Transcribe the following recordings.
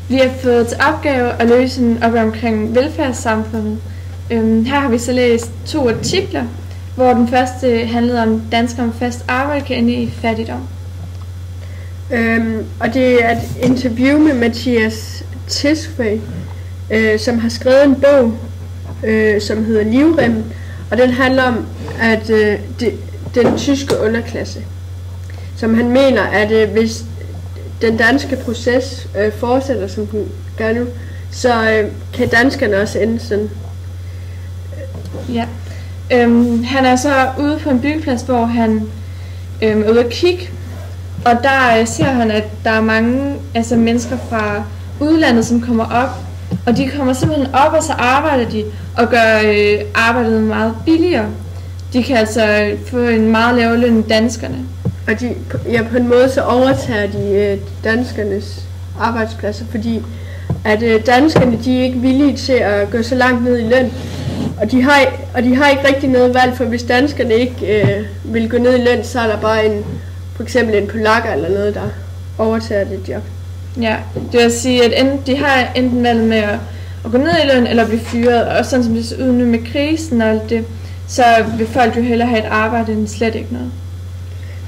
Vi har fået til opgave at løse en opgave omkring velfærdssamfundet. Her har vi så læst 2 artikler, hvor den første handlede om danskere med fast arbejde kan ende i fattigdom. Og det er et interview med Mathias Tesfaye, som har skrevet en bog, som hedder Livremmen, og den handler om at den tyske underklasse, som han mener, at hvis den danske proces fortsætter, som den gør nu, så kan danskerne også ende sådan. Ja. Han er så ude på en byggeplads, hvor han er ude at kigge, og der ser han, at der er mange mennesker fra udlandet, som kommer op, og de kommer simpelthen op, og så arbejder de og gør arbejdet meget billigere. De kan altså få en meget lavere løn end danskerne. Og på en måde så overtager de danskernes arbejdspladser, fordi at danskerne de er ikke villige til at gå så langt ned i løn. Og de har ikke rigtig noget valg, for hvis danskerne ikke vil gå ned i løn, så er der bare for eksempel en polakker eller noget, der overtager det job. Ja, det vil sige, at de har enten valget med at gå ned i løn eller blive fyret, og sådan som det ser ud nu med krisen og alt det, så vil folk jo hellere have et arbejde end slet ikke noget.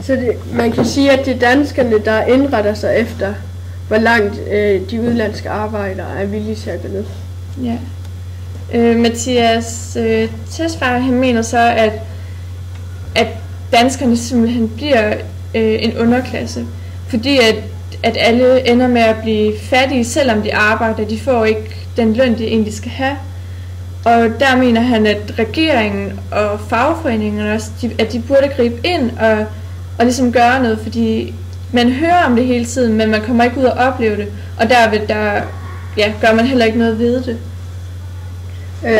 Så man kan sige, at det er danskerne, der indretter sig efter, hvor langt de udlandske arbejdere er villige til at gå ned. Ja. Mathias Tesfaye, han mener så, at danskerne simpelthen bliver en underklasse, fordi at alle ender med at blive fattige, selvom de arbejder. De får ikke den løn, de egentlig skal have. Og der mener han, at regeringen og fagforeningerne også, at de burde gribe ind og ligesom gøre noget, fordi man hører om det hele tiden, men man kommer ikke ud og opleve det, og derved gør man heller ikke noget ved det.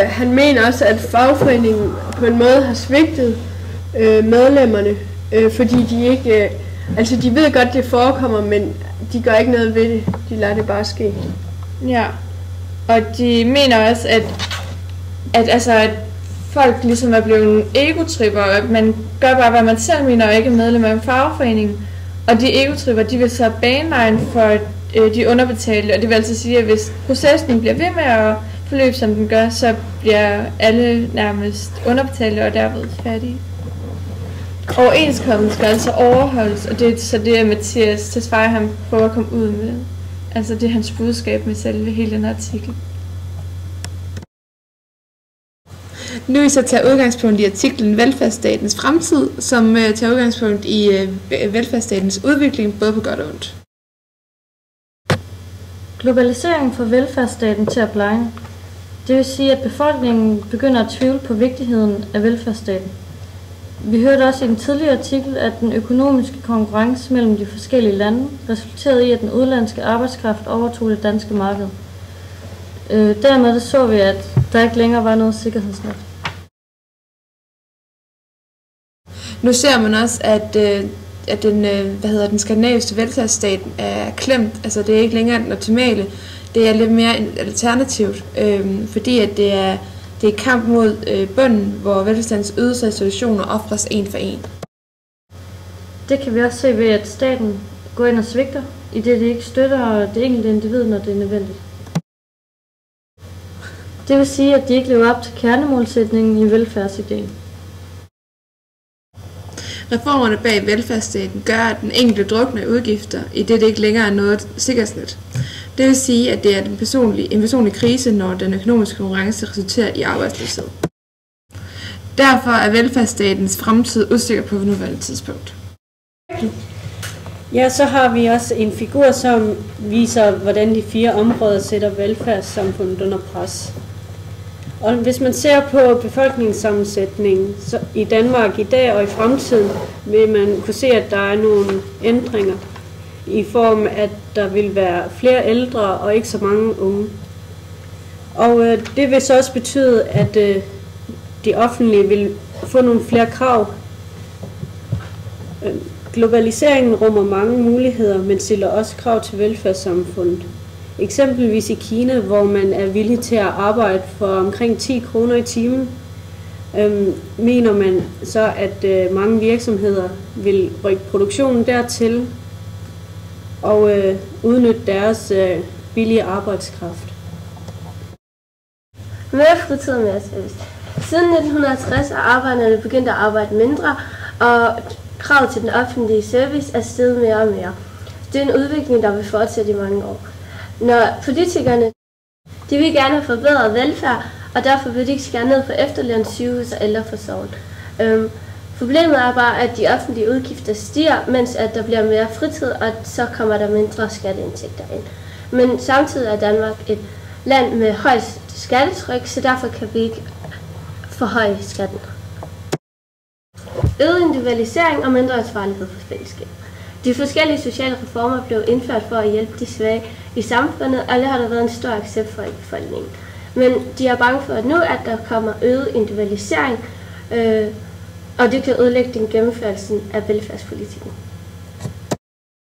Han mener også, at fagforeningen på en måde har svigtet medlemmerne, fordi de ikke, de ved godt, det forekommer, men de gør ikke noget ved det. De lader det bare ske. Ja, og de mener også, at folk ligesom er blevet en egotripper, og at man gør bare, hvad man selv mener, og ikke er medlem af en fagforening. Og de egotripper, de vil så bane vejen for de underbetalte, og det vil altså sige, at hvis processen bliver ved med at forløbe, som den gør, så bliver alle nærmest underbetalte og derved fattige. Overenskomsten skal altså overholdes, og det er så det, Mathias Tesfaye han prøver at komme ud med. Altså det er hans budskab med selve hele den artikel. Nu vil jeg så tage udgangspunkt i artiklen Velfærdsstatens fremtid, som tager udgangspunkt i velfærdsstatens udvikling, både på godt og ondt. Globaliseringen får velfærdsstaten til at blegne. Det vil sige, at befolkningen begynder at tvivle på vigtigheden af velfærdsstaten. Vi hørte også i en tidligere artikel, at den økonomiske konkurrence mellem de forskellige lande resulterede i, at den udenlandske arbejdskraft overtog det danske marked. Dermed så vi, at der ikke længere var noget sikkerhedsnet. Nu ser man også, at den skandinaviske velfærdsstat er klemt. Altså det er ikke længere den optimale. Det er lidt mere alternativt, fordi at det er kamp mod bunden, hvor velfærdsstatens ydelser og institutioner ofres en for en. Det kan vi også se ved, at staten går ind og svigter, i det ikke støtter det enkelte individ, når det er nødvendigt. Det vil sige, at de ikke lever op til kernemålsætningen i velfærdsideen. Reformerne bag velfærdsstaten gør, at den enkelte drukner udgifter, i det ikke længere er noget sikkerhedsnet. Det vil sige, at det er en personlig krise, når den økonomiske konkurrence resulterer i arbejdsløshed. Derfor er velfærdsstatens fremtid usikker på nuværende tidspunkt. Ja, så har vi også en figur, som viser, hvordan de 4 områder sætter velfærdssamfundet under pres. Og hvis man ser på befolkningssammensætningen i Danmark i dag og i fremtiden, vil man kunne se, at der er nogle ændringer i form af, at der vil være flere ældre og ikke så mange unge. Og det vil så også betyde, at de offentlige vil få nogle flere krav. Globaliseringen rummer mange muligheder, men stiller også krav til velfærdssamfundet. Eksempelvis i Kina, hvor man er villig til at arbejde for omkring 10 kroner i timen, mener man så, at mange virksomheder vil rykke produktionen dertil og udnytte deres billig arbejdskraft. Mere fritid og mere service. Siden 1960 er arbejderne begyndt at arbejde mindre, og krav til den offentlige service er steget mere og mere. Det er en udvikling, der vil fortsætte i mange år. Når politikerne de vil gerne have forbedret velfærd, og derfor vil de ikke skære ned på efterløn, sygehus og ældreforsorgen. Problemet er bare, at de offentlige udgifter stiger, mens at der bliver mere fritid, og så kommer der mindre skatteindtægter ind. Men samtidig er Danmark et land med højt skattetryk, så derfor kan vi ikke forhøje skatten. Øget individualisering og mindre ansvarlighed for fællesskab. De forskellige sociale reformer blev indført for at hjælpe de svage i samfundet, og det har der været en stor accept for i befolkningen. Men de er bange for, at nu at der kommer øget individualisering, og det kan ødelægge den gennemførelsen af velfærdspolitikken.